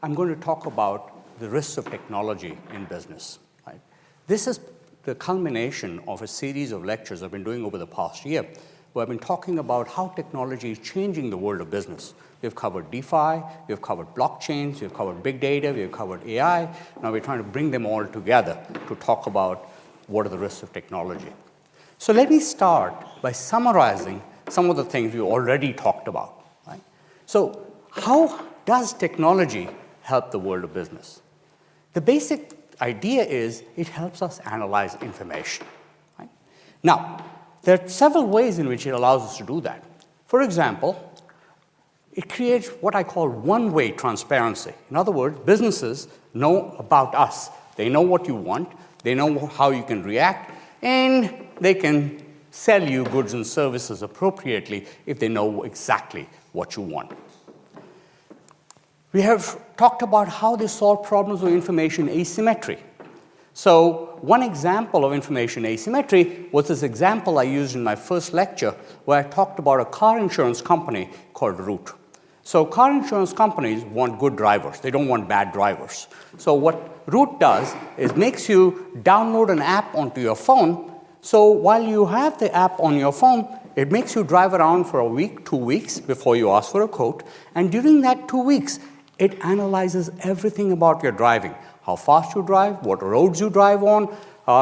I'm going to talk about the risks of technology in business. Right? This is the culmination of a series of lectures I've been doing over the past year, where I've been talking about how technology is changing the world of business. We've covered DeFi, we've covered blockchains, we've covered big data, we've covered AI. Now we're trying to bring them all together to talk about what are the risks of technology. So let me start by summarizing some of the things we already talked about. Right? So how does technology help the world of business? The basic idea is it helps us analyze information. Right? Now, there are several ways in which it allows us to do that. For example, it creates what I call one-way transparency. In other words, businesses know about us. They know what you want, they know how you can react, and they can sell you goods and services appropriately if they know exactly what you want. We have talked about how they solve problems with information asymmetry. So one example of information asymmetry was this example I used in my first lecture where I talked about a car insurance company called Root. So car insurance companies want good drivers. They don't want bad drivers. So what Root does is makes you download an app onto your phone. So while you have the app on your phone, it makes you drive around for a week, 2 weeks before you ask for a quote. And during that 2 weeks, it analyzes everything about your driving. How fast you drive, what roads you drive on,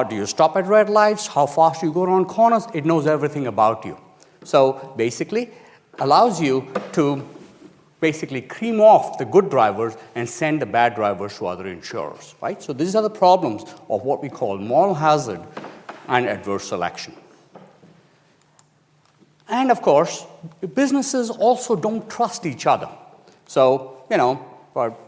do you stop at red lights, how fast you go around corners. It knows everything about you. So basically, allows you to basically cream off the good drivers and send the bad drivers to other insurers. Right? So these are the problems of what we call moral hazard and adverse selection. And of course, businesses also don't trust each other. So,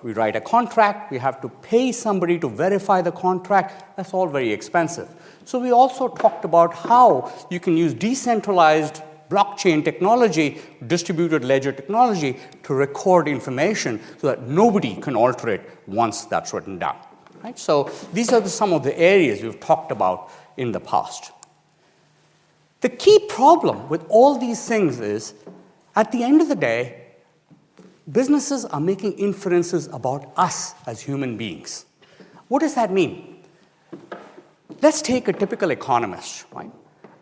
we write a contract, we have to pay somebody to verify the contract. That's all very expensive. So we also talked about how you can use decentralized blockchain technology, distributed ledger technology, to record information so that nobody can alter it once that's written down. Right? So these are some of the areas we've talked about in the past. The key problem with all these things is, at the end of the day, businesses are making inferences about us as human beings. What does that mean? Let's take a typical economist, right?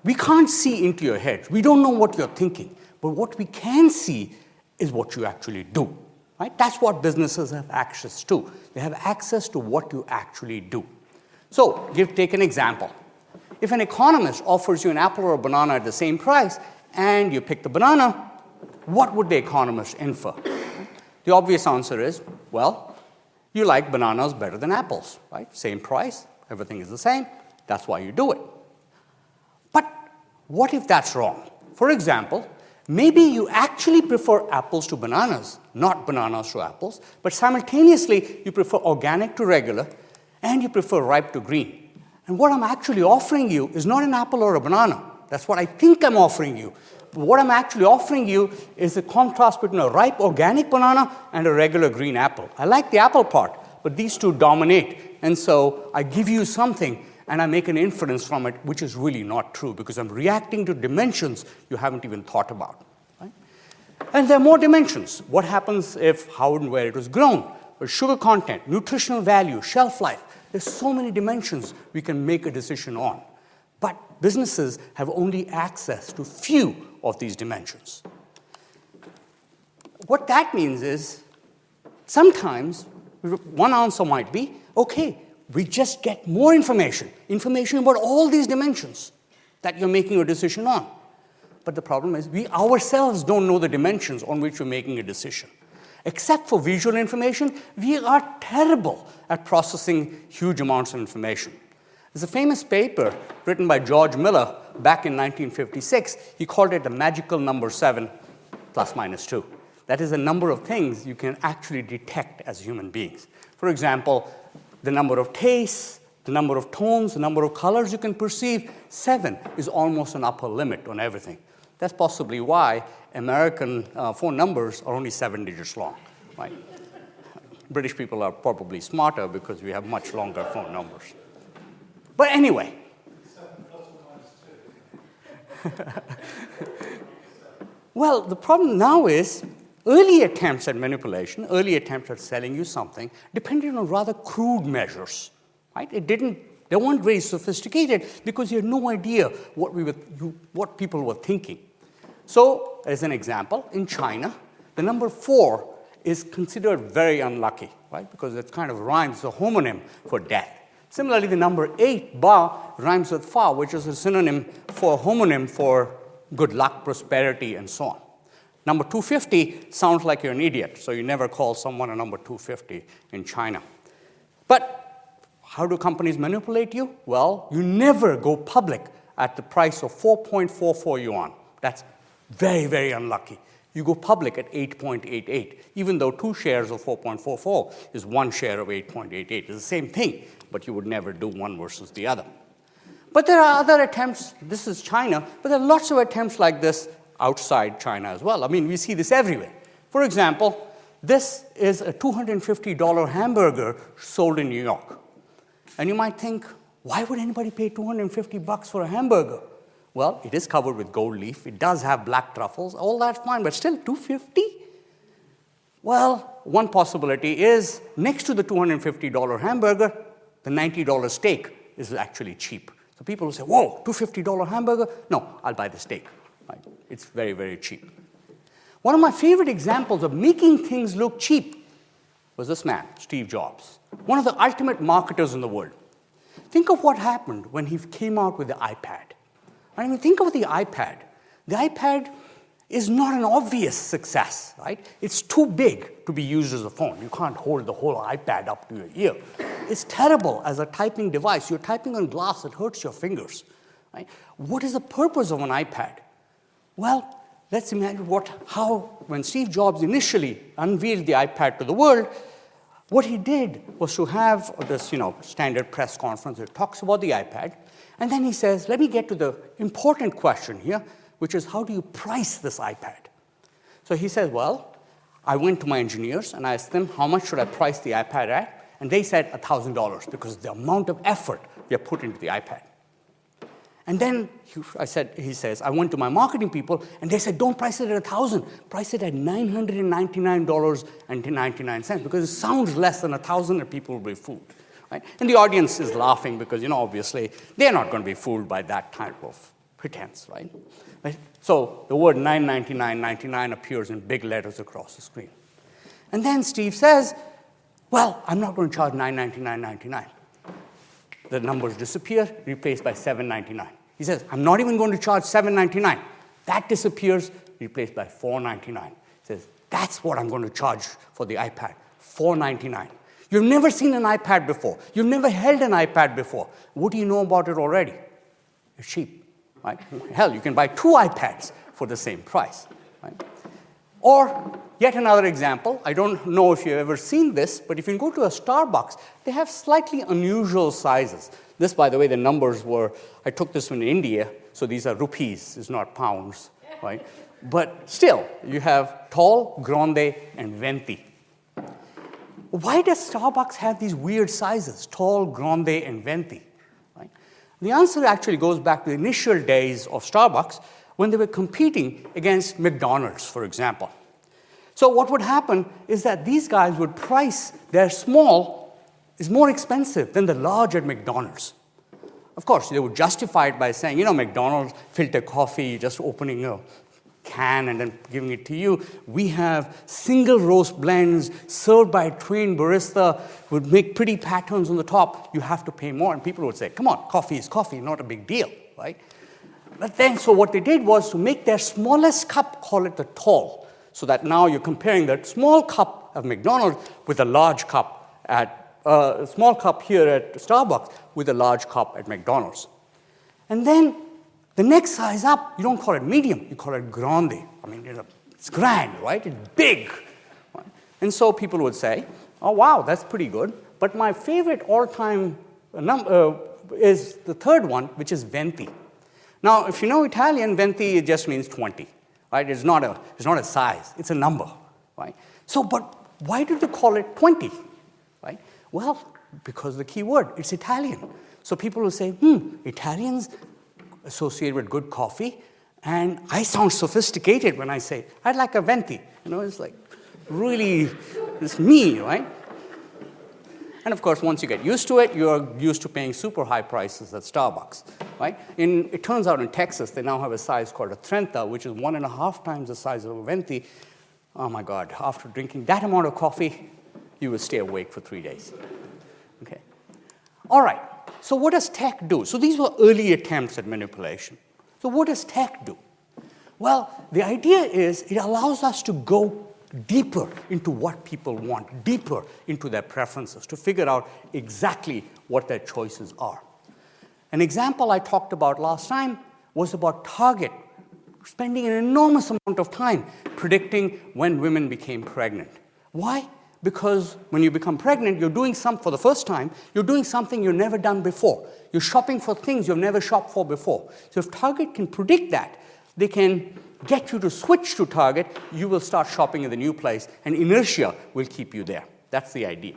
We can't see into your head. We don't know what you're thinking. But what we can see is what you actually do, right? That's what businesses have access to. They have access to what you actually do. So, take an example. If an economist offers you an apple or a banana at the same price, and you pick the banana, what would the economist infer? The obvious answer is, well, you like bananas better than apples, right? Same price, everything is the same, that's why you do it. But what if that's wrong? For example, maybe you actually prefer apples to bananas, not bananas to apples, but simultaneously you prefer organic to regular, and you prefer ripe to green. And what I'm actually offering you is not an apple or a banana. That's what I think I'm offering you. But what I'm actually offering you is the contrast between a ripe organic banana and a regular green apple. I like the apple part, but these two dominate. And so I give you something, and I make an inference from it, which is really not true, because I'm reacting to dimensions you haven't even thought about. Right? And there are more dimensions. What happens if, how and where it was grown? Sugar content, nutritional value, shelf life. There's so many dimensions we can make a decision on. But businesses have only access to few of these dimensions. What that means is, sometimes one answer might be, okay, we just get more information about all these dimensions that you're making a decision on. But the problem is, we ourselves don't know the dimensions on which we're making a decision. Except for visual information, we are terrible at processing huge amounts of information. There's a famous paper written by George Miller back in 1956. He called it the magical number 7 plus minus 2. That is the number of things you can actually detect as human beings. For example, the number of tastes, the number of tones, the number of colors you can perceive. 7 is almost an upper limit on everything. That's possibly why American phone numbers are only 7 digits long. Right? British people are probably smarter because we have much longer phone numbers. But anyway. 7 plus or minus 2. Well, the problem now is, early attempts at manipulation, early attempts at selling you something, depended on rather crude measures. Right? They weren't very sophisticated because you had no idea what people were thinking. So, as an example, in China, the number 4 is considered very unlucky, right? Because it kind of rhymes with a homonym for death. Similarly, the number 8, ba, rhymes with fa, which is a synonym for a homonym for good luck, prosperity, and so on. Number 250 sounds like you're an idiot, so you never call someone a number 250 in China. But how do companies manipulate you? Well, you never go public at the price of 4.44 yuan. That's very, very unlucky. You go public at 8.88, even though 2 shares of 4.44 is 1 share of 8.88. It's the same thing, but you would never do one versus the other. But there are other attempts. This is China, but there are lots of attempts like this outside China as well. I mean, we see this everywhere. For example, this is a $250 hamburger sold in New York. And you might think, why would anybody pay $250 for a hamburger? Well, it is covered with gold leaf. It does have black truffles. All that's fine, but still $250? Well, one possibility is next to the $250 hamburger, the $90 steak is actually cheap. So people will say, whoa, $250 hamburger? No, I'll buy the steak. Right? It's very, very cheap. One of my favorite examples of making things look cheap was this man, Steve Jobs, one of the ultimate marketers in the world. Think of what happened when he came out with the iPad. I mean, think of the iPad. The iPad is not an obvious success, right? It's too big to be used as a phone. You can't hold the whole iPad up to your ear. It's terrible as a typing device. You're typing on glass, it hurts your fingers. Right? What is the purpose of an iPad? Well, let's imagine when Steve Jobs initially unveiled the iPad to the world, what he did was to have this, standard press conference that talks about the iPad, and then he says, let me get to the important question here, which is how do you price this iPad? So he says, well, I went to my engineers and I asked them, how much should I price the iPad at? And they said $1,000 because the amount of effort they put into the iPad. And then he says, I went to my marketing people and they said, don't price it at $1,000, price it at $999.99 because it sounds less than $1,000 and people will be fooled. Right? And the audience is laughing because, obviously, they're not going to be fooled by that type of pretense, right? So the word $999.99 appears in big letters across the screen. And then Steve says, well, I'm not going to charge $999.99. The numbers disappear, replaced by $799. He says, I'm not even going to charge $799. That disappears, replaced by $499. He says, that's what I'm going to charge for the iPad, $499. You've never seen an iPad before. You've never held an iPad before. What do you know about it already? It's cheap. Right? Hell, you can buy 2 iPads for the same price. Right? Or yet another example, I don't know if you've ever seen this, but if you go to a Starbucks, they have slightly unusual sizes. This, by the way, the numbers were, I took this from India, so these are rupees, it's not pounds. Right? But still, you have tall, grande, and venti. Why does Starbucks have these weird sizes, tall, grande, and venti? Right? The answer actually goes back to the initial days of Starbucks when they were competing against McDonald's, for example. So what would happen is that these guys would price their small is more expensive than the large at McDonald's. Of course, they would justify it by saying, McDonald's filter coffee, just opening a can and then giving it to you. We have single roast blends served by a trained barista, would make pretty patterns on the top. You have to pay more. And people would say, come on, coffee is coffee, not a big deal, right? But then, so what they did was to make their smallest cup, call it the tall, so that now you're comparing that small cup of McDonald's with a large cup a small cup here at Starbucks with a large cup at McDonald's. And then the next size up, you don't call it medium, you call it grande. I mean, it's grand, right? It's big. Right? And so people would say, oh, wow, that's pretty good. But my favorite all-time number is the third one, which is venti. Now, if you know Italian, venti, it just means 20. Right? It's not a size, it's a number. Right? So, but why did they call it 20? Right? Well, because the key word, it's Italian. So people will say, Italians associated with good coffee, And I sound sophisticated when I say, I'd like a venti. It's like really, it's me, right? And of course, once you get used to it, you're used to paying super high prices at Starbucks, right? It turns out in Texas, they now have a size called a 30, which is 1.5 times the size of a venti. Oh my God, after drinking that amount of coffee, you will stay awake for 3 days. Okay. All right, so what does tech do? So these were early attempts at manipulation. So what does tech do? Well, the idea is it allows us to go deeper into what people want, deeper into their preferences, to figure out exactly what their choices are. An example I talked about last time was about Target spending an enormous amount of time predicting when women became pregnant. Why? Because when you become pregnant, you're doing something for the first time, you're doing something you've never done before. You're shopping for things you've never shopped for before. So if Target can predict that, they can get you to switch to Target, you will start shopping in the new place, and inertia will keep you there. That's the idea.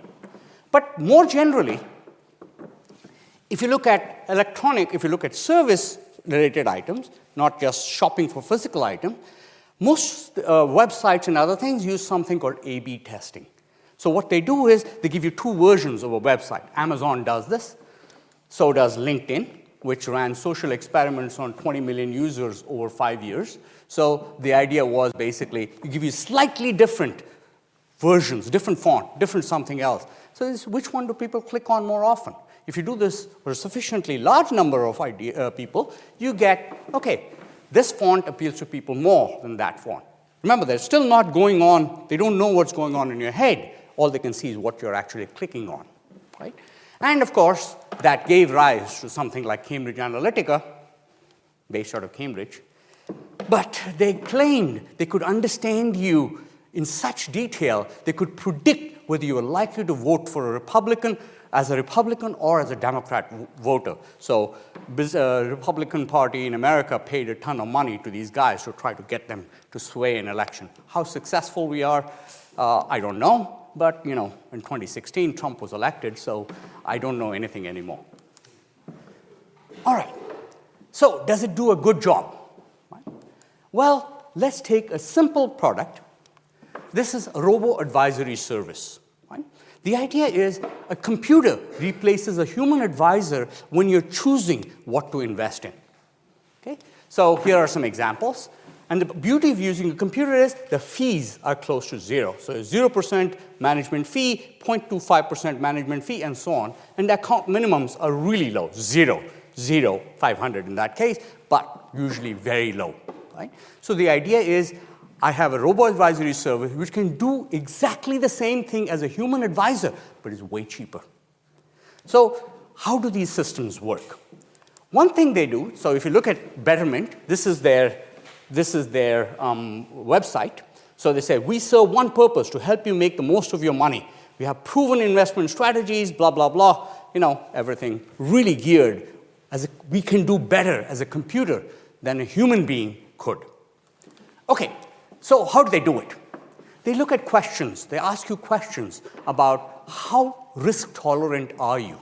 But more generally, if you look at if you look at service-related items, not just shopping for physical items, most websites and other things use something called A/B testing. So what they do is they give you 2 versions of a website. Amazon does this, so does LinkedIn, which ran social experiments on 20 million users over 5 years. So the idea was basically you give you slightly different versions, different font, different something else. So which one do people click on more often? If you do this for a sufficiently large number of people, you get, okay, this font appeals to people more than that font. Remember, they're still not going on, they don't know what's going on in your head. All they can see is what you're actually clicking on, right? And of course, that gave rise to something like Cambridge Analytica, based out of Cambridge. But they claimed they could understand you in such detail, they could predict whether you were likely to vote for a Republican or as a Democrat voter. So the Republican Party in America paid a ton of money to these guys to try to get them to sway an election. How successful we are, I don't know. But, in 2016, Trump was elected, so I don't know anything anymore. All right. So does it do a good job? Right. Well, let's take a simple product. This is a robo-advisory service. Right? The idea is a computer replaces a human advisor when you're choosing what to invest in. Okay? So here are some examples. And the beauty of using a computer is the fees are close to 0. So 0% management fee, 0.25% management fee, and so on. And the account minimums are really low, 0, 500 in that case, but usually very low. Right? So the idea is I have a robo-advisory service which can do exactly the same thing as a human advisor, but is way cheaper. So how do these systems work? One thing they do, so if you look at Betterment, this is their website. So they say, we serve one purpose, to help you make the most of your money. We have proven investment strategies, blah, blah, blah. Everything really geared we can do better as a computer than a human being could. Okay, so how do they do it? They look at questions. They ask you questions about how risk tolerant are you?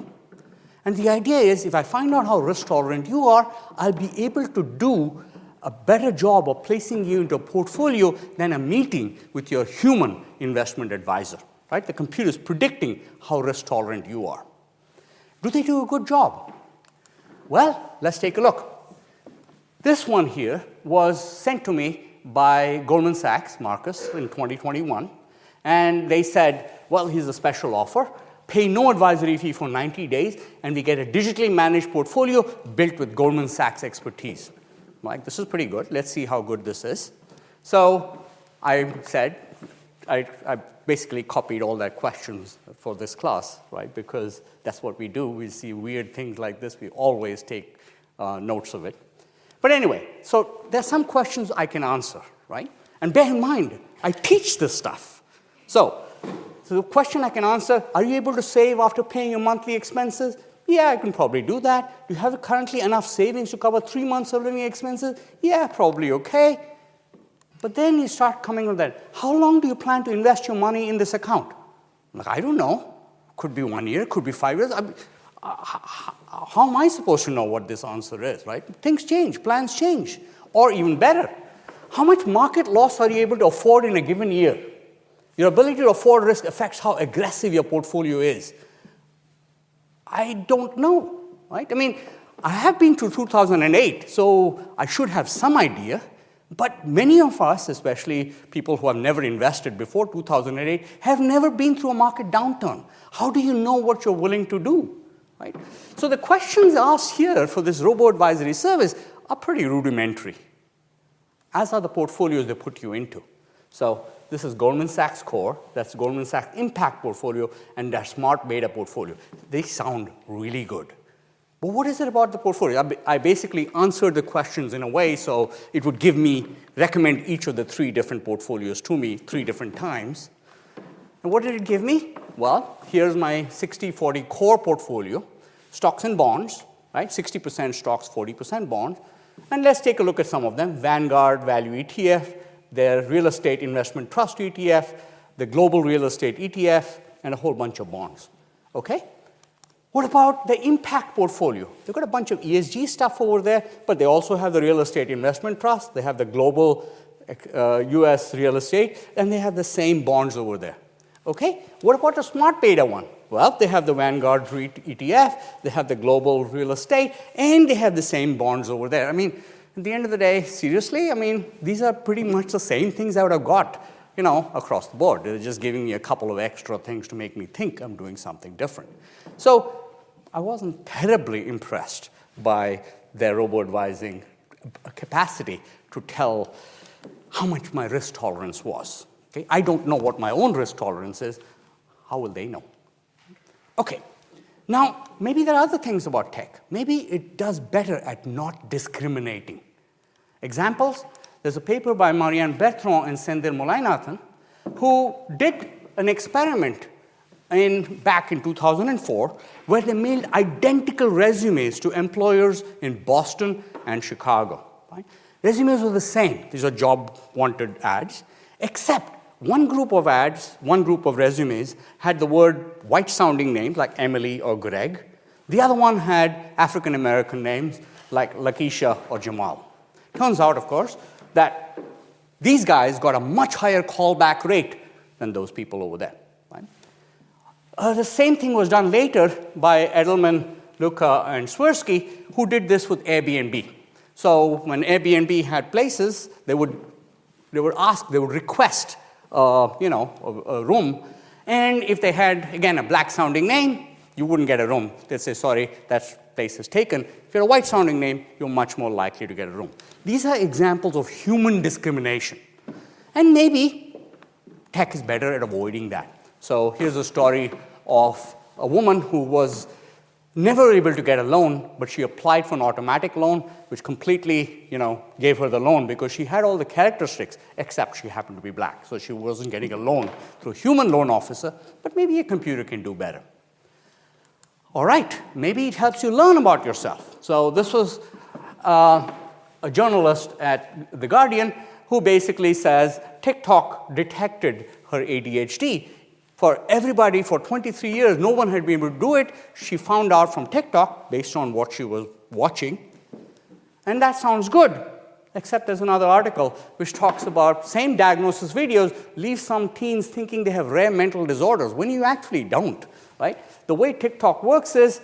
And the idea is, if I find out how risk tolerant you are, I'll be able to do a better job of placing you into a portfolio than a meeting with your human investment advisor, right? The computer is predicting how risk tolerant you are. Do they do a good job? Well, let's take a look. This one here was sent to me by Goldman Sachs, Marcus, in 2021. And they said, well, here's a special offer. Pay no advisory fee for 90 days, and we get a digitally managed portfolio built with Goldman Sachs expertise. Like, this is pretty good. Let's see how good this is. So I said, I basically copied all their questions for this class, right? Because that's what we do. We see weird things like this. We always take notes of it. But anyway, so there's some questions I can answer, right? And bear in mind, I teach this stuff. So the question I can answer, are you able to save after paying your monthly expenses? Yeah, I can probably do that. Do you have currently enough savings to cover 3 months of living expenses? Yeah, probably okay. But then you start coming with that. How long do you plan to invest your money in this account? I'm like, I don't know. Could be 1 year, could be 5 years. How am I supposed to know what this answer is, right? Things change, plans change. Or even better, how much market loss are you able to afford in a given year? Your ability to afford risk affects how aggressive your portfolio is. I don't know, right? I mean, I have been through 2008, so I should have some idea. But many of us, especially people who have never invested before 2008, have never been through a market downturn. How do you know what you're willing to do, right? So the questions asked here for this robo-advisory service are pretty rudimentary, as are the portfolios they put you into. So this is Goldman Sachs Core, that's Goldman Sachs Impact Portfolio, and their Smart Beta Portfolio. They sound really good. But what is it about the portfolio? I basically answered the questions in a way so it would recommend each of the 3 different portfolios to me 3 different times. And what did it give me? Well, here's my 60-40 core portfolio, stocks and bonds, right? 60% stocks, 40% bonds. And let's take a look at some of them. Vanguard Value ETF, their Real Estate Investment Trust ETF, the Global Real Estate ETF, and a whole bunch of bonds, okay? What about the impact portfolio? They've got a bunch of ESG stuff over there, but they also have the Real Estate Investment Trust, they have the Global US Real Estate, and they have the same bonds over there, okay? What about the Smart Beta one? Well, they have the Vanguard REIT ETF, they have the Global Real Estate, and they have the same bonds over there. I mean, at the end of the day, seriously, I mean, these are pretty much the same things I would have got, across the board. They're just giving me a couple of extra things to make me think I'm doing something different. So I wasn't terribly impressed by their robo-advising capacity to tell how much my risk tolerance was. Okay? I don't know what my own risk tolerance is. How will they know? Okay. Now, maybe there are other things about tech. Maybe it does better at not discriminating. Examples? There's a paper by Marianne Bertrand and Senthil Molainathan who did an experiment back in 2004 where they mailed identical resumes to employers in Boston and Chicago. Right? Resumes were the same. These are job-wanted ads, except one group of resumes had the word white-sounding names like Emily or Greg. The other one had African-American names like Lakeisha or Jamal. Turns out, of course, that these guys got a much higher callback rate than those people over there. Right? The same thing was done later by Edelman, Luca, and Swirsky, who did this with Airbnb. So when Airbnb had places, they would request a room, and if they had, again, a black-sounding name, you wouldn't get a room. They'd say, sorry, that place is taken. If you're a white-sounding name, you're much more likely to get a room. These are examples of human discrimination. And maybe tech is better at avoiding that. So here's a story of a woman who was never able to get a loan, but she applied for an automatic loan, which completely, gave her the loan because she had all the characteristics, except she happened to be black. So she wasn't getting a loan through a human loan officer, but maybe a computer can do better. All right, maybe it helps you learn about yourself. So this was a journalist at The Guardian who basically says TikTok detected her ADHD. For everybody, for 23 years, no one had been able to do it. She found out from TikTok, based on what she was watching. And that sounds good, except there's another article which talks about same diagnosis videos leave some teens thinking they have rare mental disorders, when you actually don't, right? The way TikTok works is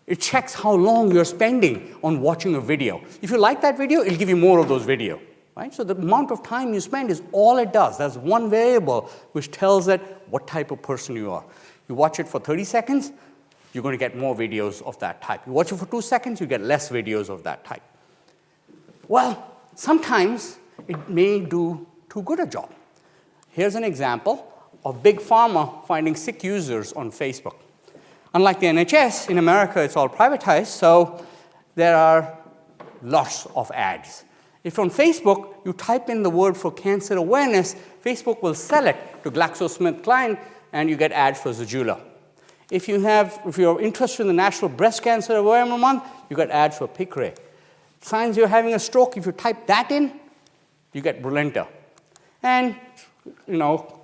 it checks how long you're spending on watching a video. If you like that video, it'll give you more of those videos. Right? So the amount of time you spend is all it does. That's one variable which tells it what type of person you are. You watch it for 30 seconds, you're going to get more videos of that type. You watch it for 2 seconds, you get less videos of that type. Well, sometimes it may do too good a job. Here's an example of Big Pharma finding sick users on Facebook. Unlike the NHS, in America it's all privatized, so there are lots of ads. If on Facebook you type in the word for cancer awareness, Facebook will sell it to GlaxoSmithKline and you get ads for Zejula. If you're interested in the National Breast Cancer Awareness Month, you get ads for Piqray. Signs you're having a stroke, if you type that in, you get Brilinta. And,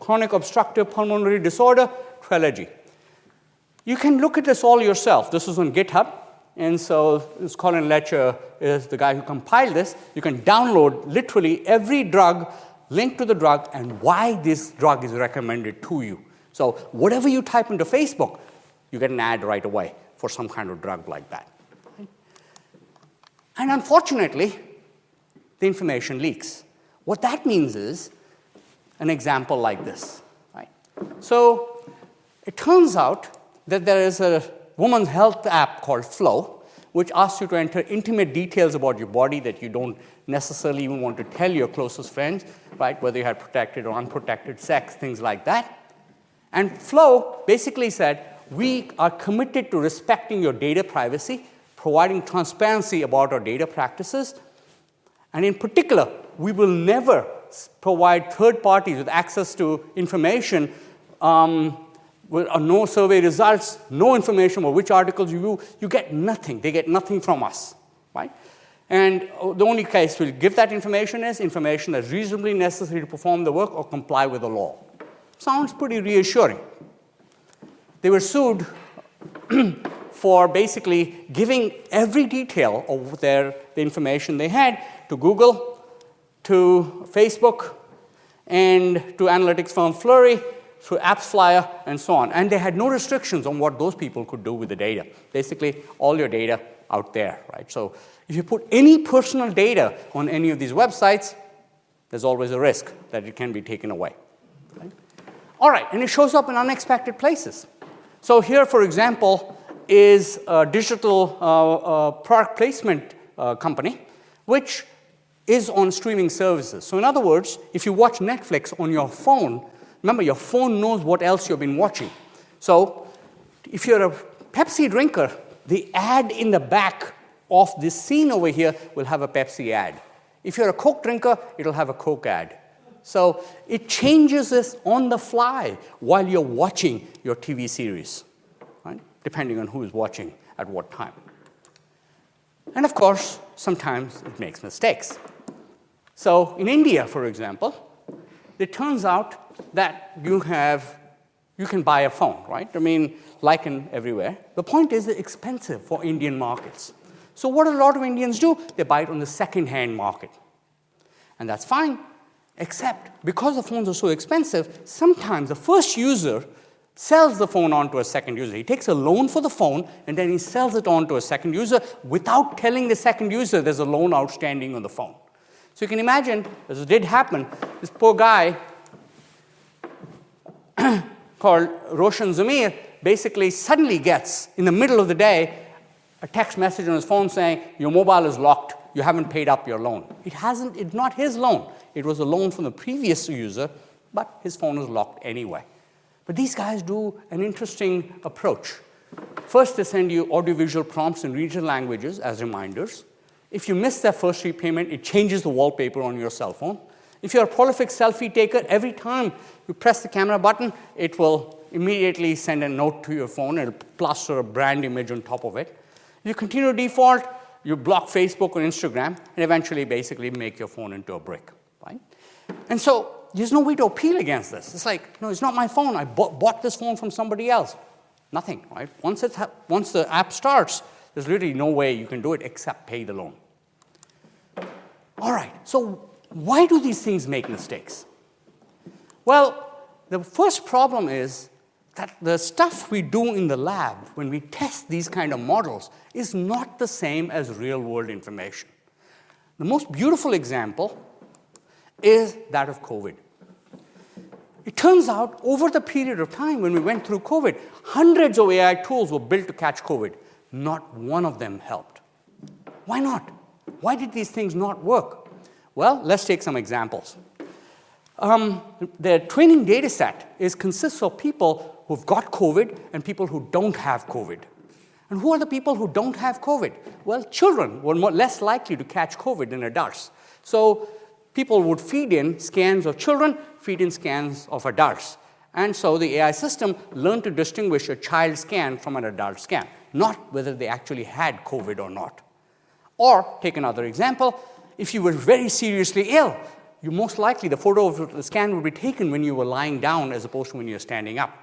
chronic obstructive pulmonary disorder, Trelegy. You can look at this all yourself. This is on GitHub. And so this Colin Letcher is the guy who compiled this. You can download literally every drug, link to the drug, and why this drug is recommended to you. So whatever you type into Facebook, you get an ad right away for some kind of drug like that. And unfortunately, the information leaks. What that means is an example like this. Right? So it turns out that there is a woman's health app called Flow, which asks you to enter intimate details about your body that you don't necessarily even want to tell your closest friends, right? Whether you had protected or unprotected sex, things like that. And Flow basically said, we are committed to respecting your data privacy, providing transparency about our data practices, and in particular, we will never provide third parties with access to information with no survey results, no information about which articles you view. You get nothing. They get nothing from us, right? And the only case we'll give that information is information that's reasonably necessary to perform the work or comply with the law. Sounds pretty reassuring. They were sued for basically giving every detail of the information they had to Google, to Facebook, and to analytics firm Flurry, through AppsFlyer, and so on. And they had no restrictions on what those people could do with the data. Basically, all your data out there, right? So if you put any personal data on any of these websites, there's always a risk that it can be taken away. Right? All right, and it shows up in unexpected places. So here, for example, is a digital product placement company, which is on streaming services. So in other words, if you watch Netflix on your phone, remember, your phone knows what else you've been watching. So if you're a Pepsi drinker, the ad in the back of this scene over here will have a Pepsi ad. If you're a Coke drinker, it'll have a Coke ad. So it changes this on the fly while you're watching your TV series, right? Depending on who is watching at what time. And of course, sometimes it makes mistakes. So in India, for example, it turns out that you can buy a phone, right? I mean, like in everywhere. The point is it's expensive for Indian markets. So what a lot of Indians do, they buy it on the second-hand market. And that's fine, except because the phones are so expensive, sometimes the first user sells the phone on to a second user. He takes a loan for the phone, and then he sells it on to a second user without telling the second user there's a loan outstanding on the phone. So you can imagine, as it did happen, this poor guy called Roshan Zamir basically suddenly gets, in the middle of the day, a text message on his phone saying, your mobile is locked, you haven't paid up your loan. It's not his loan. It was a loan from the previous user, but his phone is locked anyway. But these guys do an interesting approach. First, they send you audiovisual prompts in regional languages as reminders. If you miss that first repayment, it changes the wallpaper on your cell phone. If you're a prolific selfie taker, every time you press the camera button, it will immediately send a note to your phone. It'll plaster a brand image on top of it. If you continue to default, you block Facebook or Instagram, and eventually basically make your phone into a brick. Right? And so there's no way to appeal against this. It's like, no, it's not my phone. I bought this phone from somebody else. Nothing, right? Once the app starts, there's literally no way you can do it except pay the loan. All right, so why do these things make mistakes? Well, the first problem is that the stuff we do in the lab when we test these kind of models is not the same as real-world information. The most beautiful example is that of COVID. It turns out, over the period of time when we went through COVID, hundreds of AI tools were built to catch COVID. Not one of them helped. Why not? Why did these things not work? Well, let's take some examples. The training data set consists of people who've got COVID and people who don't have COVID. And who are the people who don't have COVID? Well, children were less likely to catch COVID than adults. So people would feed in scans of children, feed in scans of adults. And so the AI system learned to distinguish a child scan from an adult scan, not whether they actually had COVID or not. Or, take another example, if you were very seriously ill, you most likely, the photo of the scan would be taken when you were lying down as opposed to when you're standing up.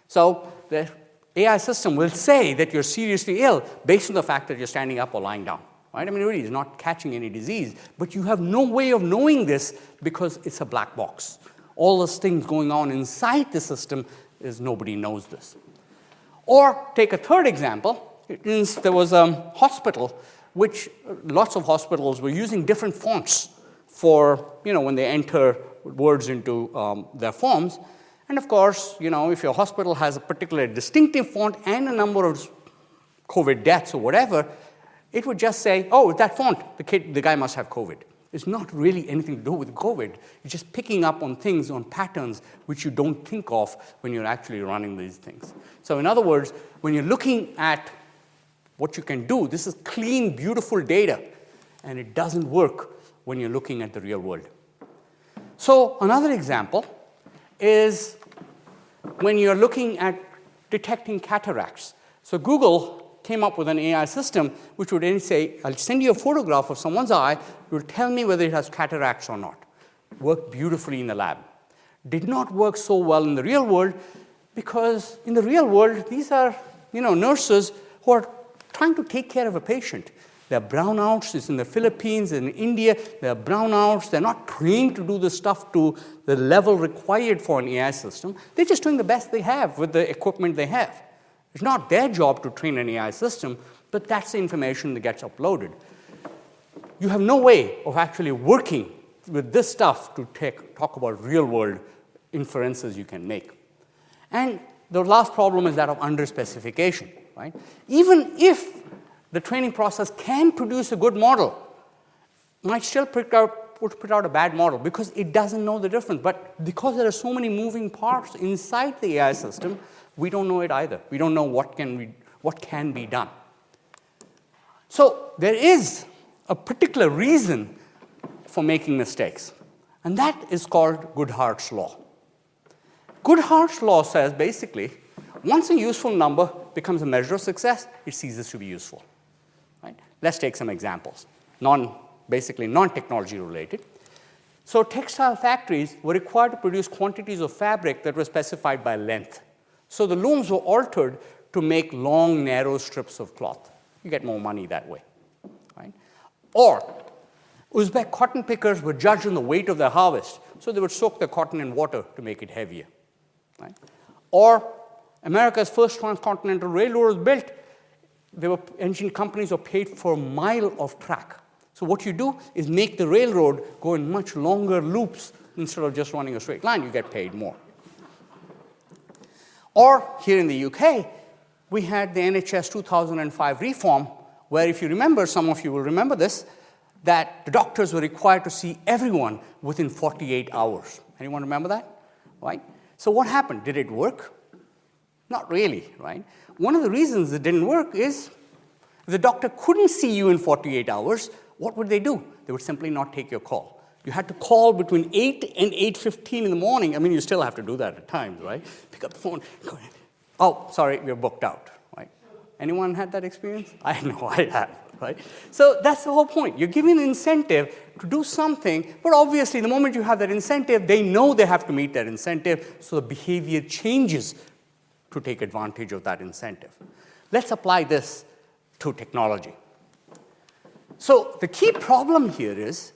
So the AI system will say that you're seriously ill based on the fact that you're standing up or lying down. Right? I mean, really, it's not catching any disease, but you have no way of knowing this because it's a black box. All those things going on inside the system is nobody knows this. Or take a third example. There was a hospital, which lots of hospitals were using different fonts for, when they enter words into their forms. And of course, if your hospital has a particular distinctive font and a number of COVID deaths or whatever, it would just say, oh, with that font, the guy must have COVID. It's not really anything to do with COVID. It's just picking up on things, on patterns, which you don't think of when you're actually running these things. So in other words, when you're looking at what you can do, this is clean, beautiful data, and it doesn't work when you're looking at the real world. So another example is when you're looking at detecting cataracts. So Google came up with an AI system which would then say, I'll send you a photograph of someone's eye, it will tell me whether it has cataracts or not. Worked beautifully in the lab. Did not work so well in the real world because in the real world, these are nurses who are trying to take care of a patient. There are brownouts. It's in the Philippines, in India. There are brownouts. They're not trained to do this stuff to the level required for an AI system. They're just doing the best they have with the equipment they have. It's not their job to train an AI system, but that's the information that gets uploaded. You have no way of actually working with this stuff to talk about real-world inferences you can make. And the last problem is that of underspecification. Right? Even if the training process can produce a good model, it might still put out a bad model because it doesn't know the difference. But because there are so many moving parts inside the AI system, we don't know it either. We don't know what can be done. So there is a particular reason for making mistakes, and that is called Goodhart's law. Goodhart's law says basically, once a useful number becomes a measure of success, it ceases to be useful. Right? Let's take some examples, basically non-technology related. So textile factories were required to produce quantities of fabric that were specified by length. So the looms were altered to make long, narrow strips of cloth. You get more money that way. Right? Or Uzbek cotton pickers were judged on the weight of their harvest, so they would soak the cotton in water to make it heavier. Right? Or America's first transcontinental railroad was built. Engine companies were paid for a mile of track. So what you do is make the railroad go in much longer loops instead of just running a straight line. You get paid more. Or here in the UK, we had the NHS 2005 reform, where if you remember, some of you will remember this, that the doctors were required to see everyone within 48 hours. Anyone remember that? Right? So what happened? Did it work? Not really, right? One of the reasons it didn't work is if the doctor couldn't see you in 48 hours, what would they do? They would simply not take your call. You had to call between 8 and 8:15 in the morning. I mean, you still have to do that at times, right? Pick up the phone. Go ahead. Oh, sorry, we're booked out, right? Anyone had that experience? I know I have, right? So that's the whole point. You're giving an incentive to do something, but obviously the moment you have that incentive, they know they have to meet that incentive, so the behavior changes to take advantage of that incentive. Let's apply this to technology. So the key problem here is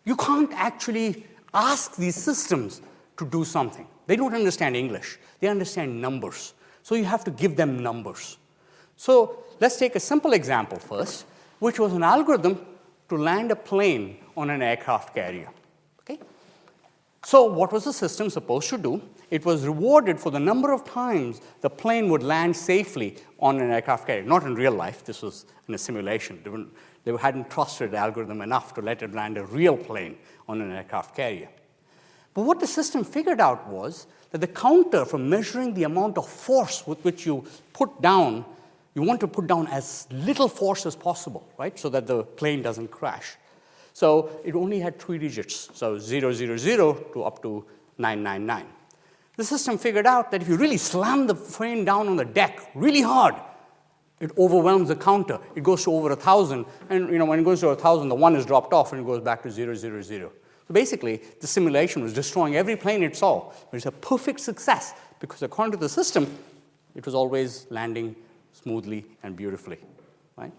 you can't actually ask these systems to do something. They don't understand English. They understand numbers. So you have to give them numbers. So let's take a simple example first, which was an algorithm to land a plane on an aircraft carrier. Okay? So what was the system supposed to do? It was rewarded for the number of times the plane would land safely on an aircraft carrier. Not in real life. This was in a simulation. They hadn't trusted the algorithm enough to let it land a real plane on an aircraft carrier. But what the system figured out was that the counter for measuring the amount of force with which you put down, you want to put down as little force as possible, right, so that the plane doesn't crash. So it only had 3 digits, so 000 to up to 999. The system figured out that if you really slam the plane down on the deck really hard, it overwhelms the counter. It goes to over 1,000, and when it goes to 1,000, the 1 is dropped off and it goes back to 000. So basically, the simulation was destroying every plane it saw. But it's a perfect success because according to the system, It was always landing smoothly and beautifully, right?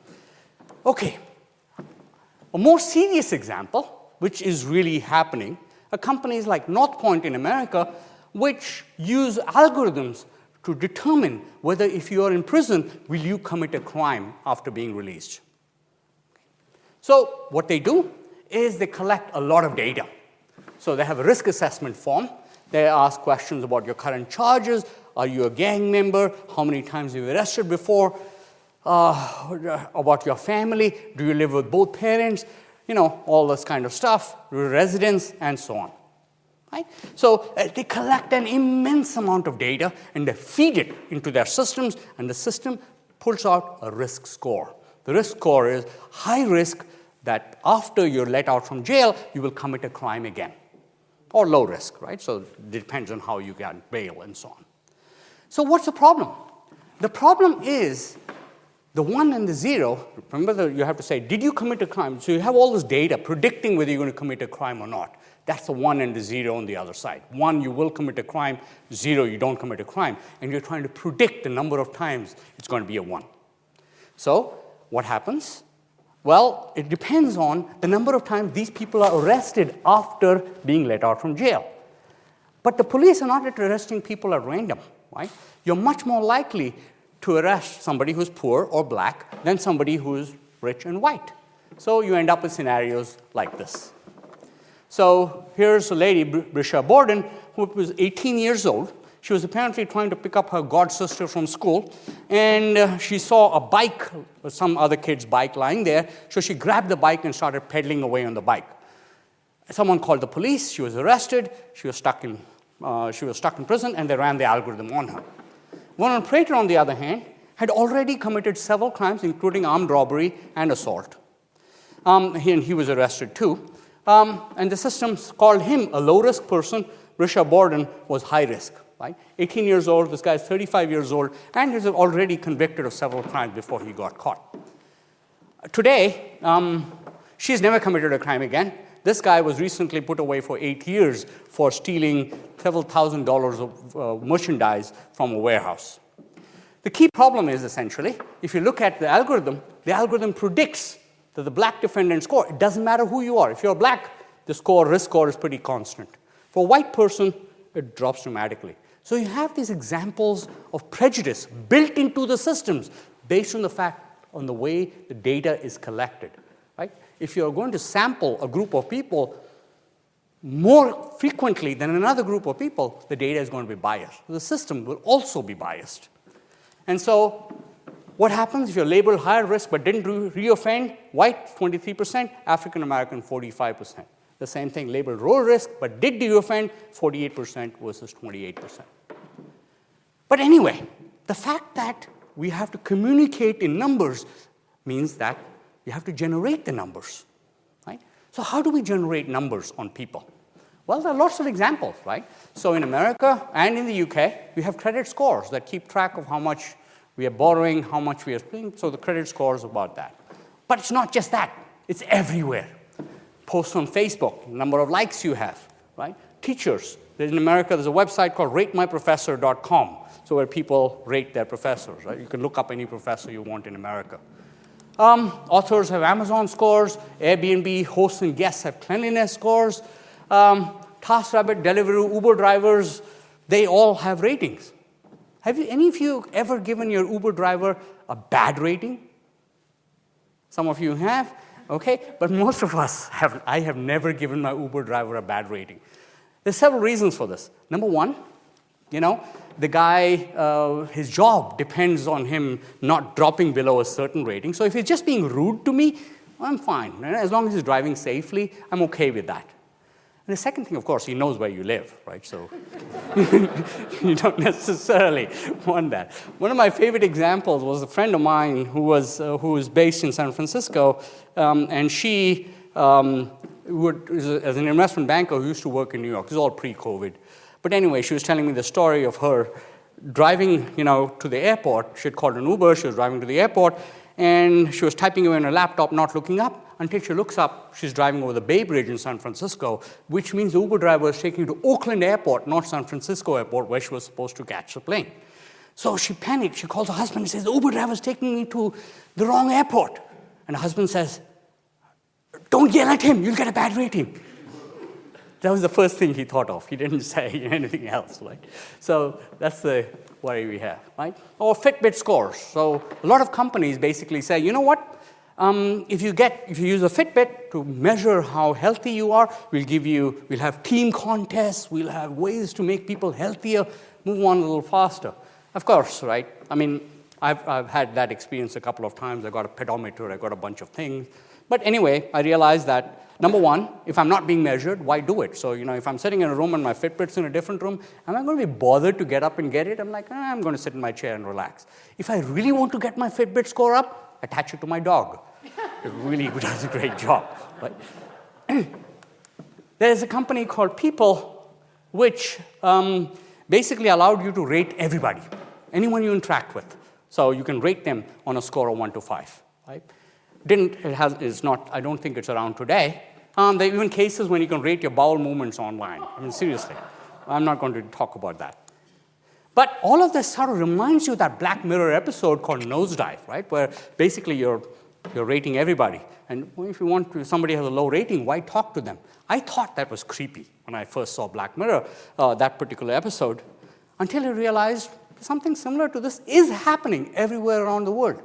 Okay. A more serious example, which is really happening, are companies like Northpoint in America, which use algorithms to determine whether if you are in prison, will you commit a crime after being released. So what they do is they collect a lot of data. So they have a risk assessment form. They ask questions about your current charges. Are you a gang member? How many times have you been arrested before? About your family. Do you live with both parents? All this kind of stuff, residence, and so on. Right? So they collect an immense amount of data, and they feed it into their systems, and the system pulls out a risk score. The risk score is high risk that after you're let out from jail, you will commit a crime again, or low risk, right? So it depends on how you get bail and so on. So what's the problem? The problem is the 1 and the 0. Remember, you have to say, did you commit a crime? So you have all this data predicting whether you're going to commit a crime or not. That's the 1 and the 0 on the other side. 1, you will commit a crime. 0, you don't commit a crime. And you're trying to predict the number of times it's going to be a 1. So what happens? Well, it depends on the number of times these people are arrested after being let out from jail. But the police are not arresting people at random, right? You're much more likely to arrest somebody who's poor or black than somebody who's rich and white. So you end up with scenarios like this. So here's a lady, Brisha Borden, who was 18 years old. She was apparently trying to pick up her god sister from school, and she saw a bike, some other kid's bike lying there, so she grabbed the bike and started pedaling away on the bike. Someone called the police. She was arrested. She was stuck in prison, and they ran the algorithm on her. Vernon Prater, on the other hand, had already committed several crimes, including armed robbery and assault. He was arrested too. And the system called him a low-risk person. Brisha Borden was high risk. Right? 18 years old, this guy is 35 years old, and he's already convicted of several crimes before he got caught. Today, she's never committed a crime again. This guy was recently put away for 8 years for stealing several $1,000s of merchandise from a warehouse. The key problem is essentially, if you look at the algorithm predicts that the black defendant score. It doesn't matter who you are. If you're black, the risk score is pretty constant. For a white person, it drops dramatically. So you have these examples of prejudice built into the systems based on the way the data is collected. Right? If you're going to sample a group of people more frequently than another group of people, the data is going to be biased. The system will also be biased. And so what happens if you're labeled higher risk but didn't reoffend? White, 23%, African American, 45%. The same thing, labeled low risk, but did reoffend, 48% versus 28%. But anyway, the fact that we have to communicate in numbers means that we have to generate the numbers, right? So how do we generate numbers on people? Well, there are lots of examples, right? So in America and in the UK, we have credit scores that keep track of how much we are borrowing, how much we are spending. So the credit score is about that. But it's not just that. It's everywhere. Posts on Facebook, number of likes you have, right? Teachers. In America, there's a website called ratemyprofessor.com, so where people rate their professors, right? You can look up any professor you want in America. Authors have Amazon scores. Airbnb hosts and guests have cleanliness scores. TaskRabbit, Deliveroo, Uber drivers, they all have ratings. Have any of you ever given your Uber driver a bad rating? Some of you have. Okay, but most of us have. I have never given my Uber driver a bad rating. There's several reasons for this. Number one, the guy, his job depends on him not dropping below a certain rating. So if he's just being rude to me, I'm fine. Right? As long as he's driving safely, I'm okay with that. And the second thing, of course, he knows where you live, right? So you don't necessarily want that. One of my favorite examples was a friend of mine who was based in San Francisco, and she, as an investment banker who used to work in New York. This is all pre-COVID. But anyway, she was telling me the story of her driving, to the airport. She had called an Uber. She was driving to the airport, and she was typing away on her laptop, not looking up, until she looks up. She's driving over the Bay Bridge in San Francisco, which means the Uber driver is taking her to Oakland Airport, not San Francisco Airport, where she was supposed to catch the plane. So she panicked. She calls her husband and says, the Uber driver is taking me to the wrong airport. And the husband says, don't yell at him. You'll get a bad rating. That was the first thing he thought of. He didn't say anything else, right? So that's the worry we have, right? Or Fitbit scores. So a lot of companies basically say, you know what? If you use a Fitbit to measure how healthy you are, we'll have team contests, we'll have ways to make people healthier, move on a little faster. Of course, right? I mean, I've had that experience a couple of times. I got a pedometer, I got a bunch of things. But anyway, I realized that, number one, if I'm not being measured, why do it? So, if I'm sitting in a room and my Fitbit's in a different room, am I going to be bothered to get up and get it? I'm like, I'm going to sit in my chair and relax. If I really want to get my Fitbit score up, attach it to my dog. It really does a great job, right? There's a company called People, which basically allowed you to rate everybody, anyone you interact with. So you can rate them on a score of 1 to 5, right? I don't think it's around today. There are even cases when you can rate your bowel movements online. I mean, seriously. I'm not going to talk about that. But all of this sort of reminds you of that Black Mirror episode called Nosedive, right? Where basically you're rating everybody. And if somebody has a low rating, why talk to them? I thought that was creepy when I first saw Black Mirror, that particular episode, until I realized something similar to this is happening everywhere around the world.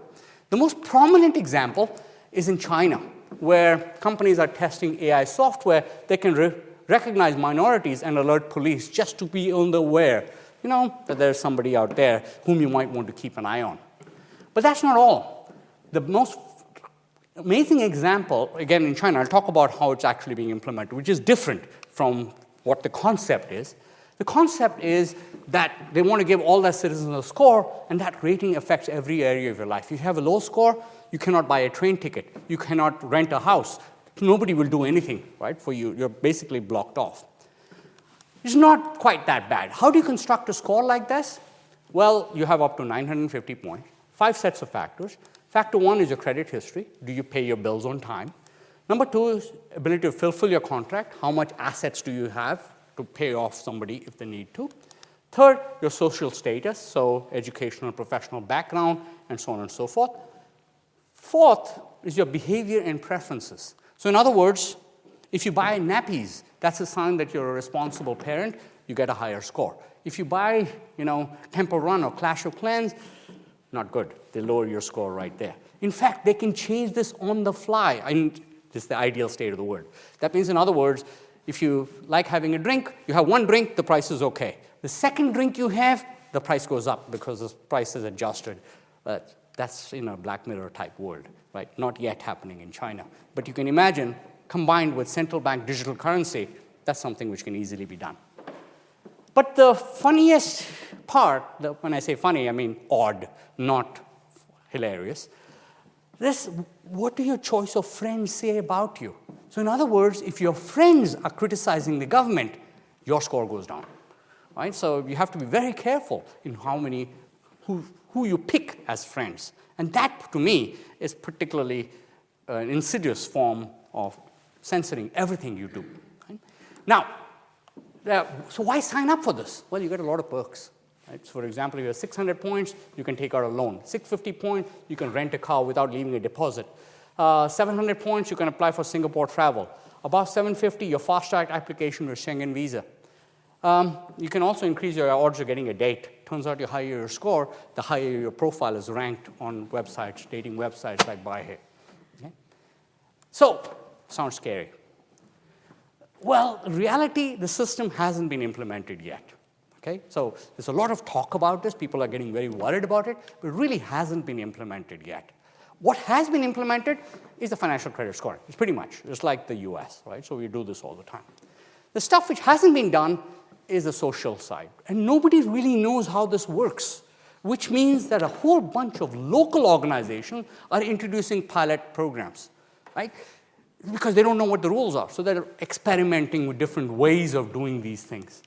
The most prominent example is in China, where companies are testing AI software that can recognize minorities and alert police just to be on the aware, that there's somebody out there whom you might want to keep an eye on. But that's not all. The most amazing example, again in China, I'll talk about how it's actually being implemented, which is different from what the concept is. The concept is that they want to give all their citizens a score, and that rating affects every area of your life. If you have a low score, you cannot buy a train ticket. You cannot rent a house. Nobody will do anything, right, for you. You're basically blocked off. It's not quite that bad. How do you construct a score like this? Well, you have up to 950 points, 5 sets of factors. Factor 1 is your credit history. Do you pay your bills on time? Number 2 is ability to fulfill your contract. How much assets do you have to pay off somebody if they need to? Third, your social status, so educational, professional background, and so on and so forth. Fourth is your behavior and preferences. So in other words, if you buy nappies, that's a sign that you're a responsible parent, you get a higher score. If you buy, Temple Run or Clash of Clans, not good. They lower your score right there. In fact, they can change this on the fly. This is the ideal state of the world. That means, in other words, if you like having a drink, you have one drink, the price is okay. The second drink you have, the price goes up because the price is adjusted. But that's in a Black Mirror type world, right? Not yet happening in China. But you can imagine, combined with central bank digital currency, that's something which can easily be done. But the funniest part, when I say funny, I mean odd, not hilarious. What do your choice of friends say about you? So in other words, if your friends are criticizing the government, your score goes down, right? So you have to be very careful in who you pick as friends. And that, to me, is particularly an insidious form of censoring everything you do. Right? Now, so why sign up for this? Well, you get a lot of perks. Right? So for example, if you have 600 points, you can take out a loan. 650 points, you can rent a car without leaving a deposit. 700 points, you can apply for Singapore travel. Above 750, your fast-track application with Schengen visa. You can also increase your odds of getting a date. Turns out the higher your score, the higher your profile is ranked on websites, dating websites like BuyHill. Okay? So, sounds scary. Well, in reality, the system hasn't been implemented yet. Okay? So there's a lot of talk about this. People are getting very worried about it, but it really hasn't been implemented yet. What has been implemented is the financial credit scoring. It's pretty much just like the US, right? So we do this all the time. The stuff which hasn't been done is the social side. And nobody really knows how this works, which means that a whole bunch of local organizations are introducing pilot programs, right? Because they don't know what the rules are. So they're experimenting with different ways of doing these things.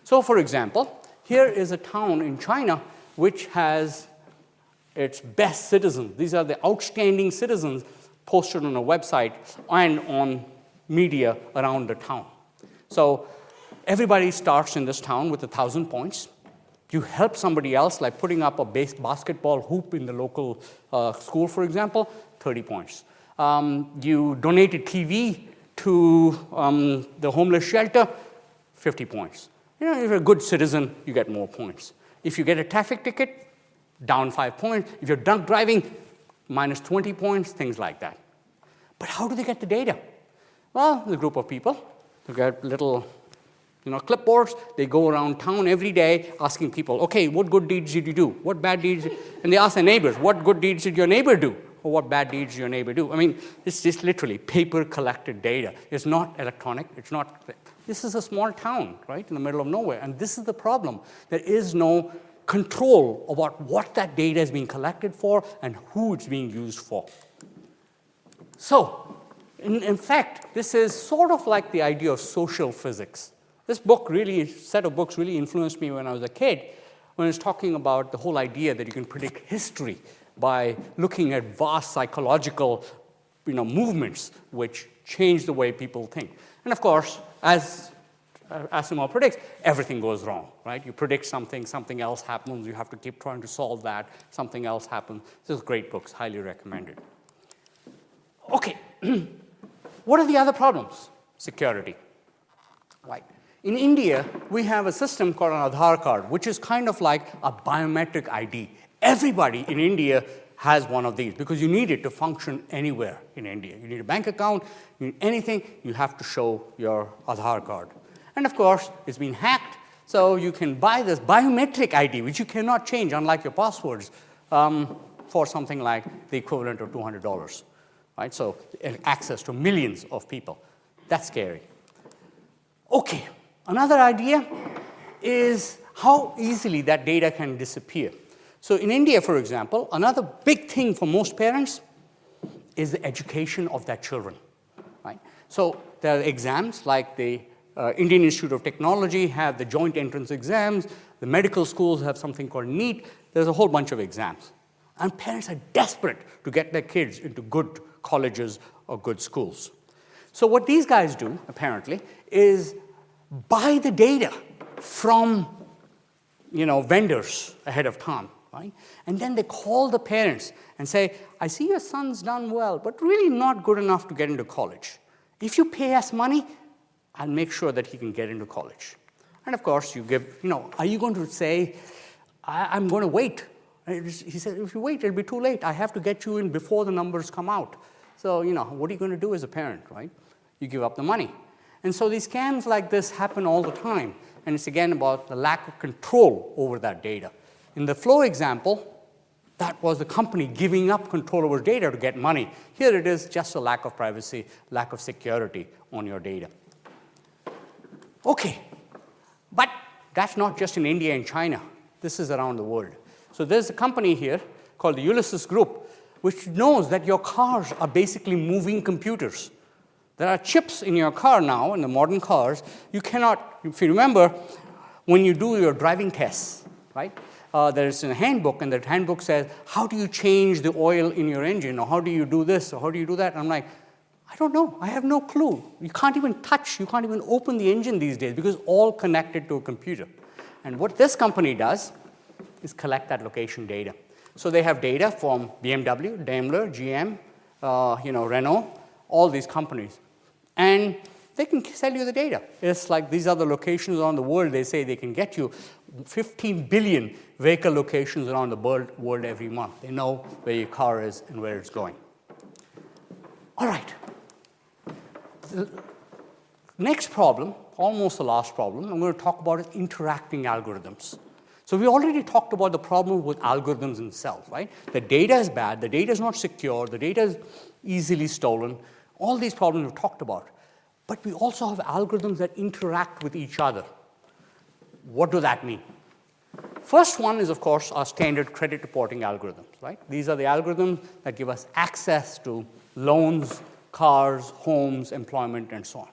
So for example, here is a town in China which has its best citizens. These are the outstanding citizens posted on a website and on media around the town. So everybody starts in this town with 1,000 points. You help somebody else, like putting up a basketball hoop in the local school, for example, 30 points. You donate a TV to the homeless shelter, 50 points. You know, if you're a good citizen, you get more points. If you get a traffic ticket, down 5 points. If you're drunk driving, minus 20 points, things like that. But how do they get the data? Well, the group of people, they get little clipboards. They go around town every day asking people, okay, what good deeds did you do? What bad deeds? And they ask their neighbors, what good deeds did your neighbor do? Or what bad deeds did your neighbor do? I mean, it's just literally paper-collected data. It's not electronic. It's not. This is a small town, right, in the middle of nowhere. And this is the problem. There is no control about what that data is being collected for and who it's being used for. So, in fact, this is sort of like the idea of social physics. This set of books really influenced me when I was a kid, when I was talking about the whole idea that you can predict history by looking at vast psychological movements which change the way people think. And of course, as Asimov predicts, everything goes wrong, right? You predict something, something else happens, you have to keep trying to solve that, something else happens. This is great books, highly recommended. Okay, what are the other problems? Security, right? In India, we have a system called an Aadhaar card, which is kind of like a biometric ID. Everybody in India has one of these because you need it to function anywhere in India. You need a bank account, you need anything, you have to show your Aadhaar card. And of course, it's been hacked, so you can buy this biometric ID, which you cannot change, unlike your passwords, for something like the equivalent of $200, right? So access to millions of people. That's scary. Okay, another idea is how easily that data can disappear. So in India, for example, another big thing for most parents is the education of their children, right? So there are exams like the Indian Institute of Technology have the joint entrance exams. The medical schools have something called NEET. There's a whole bunch of exams. And parents are desperate to get their kids into good colleges or good schools. So what these guys do, apparently, is buy the data from vendors ahead of time, right? And then they call the parents and say, I see your son's done well, but really not good enough to get into college. If you pay us money, I'll make sure that he can get into college. And of course, you give, are you going to say, I'm going to wait? He said, if you wait, it'll be too late. I have to get you in before the numbers come out. So, what are you going to do as a parent, right? You give up the money. And so these scams like this happen all the time. And it's again about the lack of control over that data. In the Flow example, that was the company giving up control over data to get money. Here it is just a lack of privacy, lack of security on your data. Okay, but that's not just in India and China. This is around the world. So there's a company here called the Ulysses Group, which knows that your cars are basically moving computers. There are chips in your car now, in the modern cars. You cannot, if you remember, when you do your driving tests, right? There's a handbook, and that handbook says, how do you change the oil in your engine, or how do you do this, or how do you do that? And I'm like, I don't know. I have no clue. You can't even touch, you can't even open the engine these days because it's all connected to a computer. And what this company does is collect that location data. So they have data from BMW, Daimler, GM, Renault, all these companies. And they can sell you the data. It's like these are the locations around the world. They say they can get you 15 billion vehicle locations around the world every month. They know where your car is and where it's going. All right. The next problem, almost the last problem, I'm going to talk about is interacting algorithms. So we already talked about the problem with algorithms themselves, right? The data is bad, the data is not secure, the data is easily stolen. All these problems we've talked about. But we also have algorithms that interact with each other. What does that mean? First one is, of course, our standard credit reporting algorithms, right? These are the algorithms that give us access to loans, cars, homes, employment, and so on.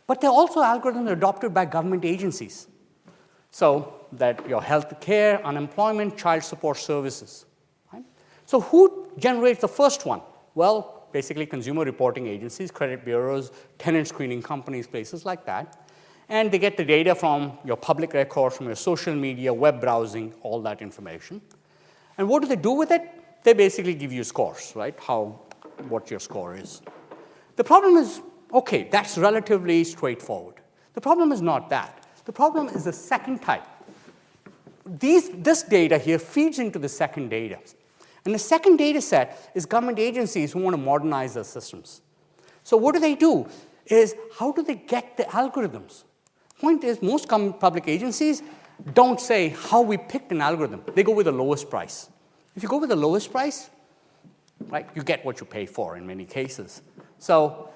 But they're also algorithms adopted by government agencies. So that your health care, unemployment, child support services. Right? So who generates the first one? Well, basically consumer reporting agencies, credit bureaus, tenant screening companies, places like that. And they get the data from your public records, from your social media, web browsing, all that information. And what do they do with it? They basically give you scores, right? What your score is. The problem is, okay, that's relatively straightforward. The problem is not that. The problem is the second type. This data here feeds into the second data. And the second data set is government agencies who want to modernize their systems. So what do? Is how do they get the algorithms? Point is, most public agencies don't say how we picked an algorithm. They go with the lowest price. If you go with the lowest price, right, you get what you pay for in many cases. So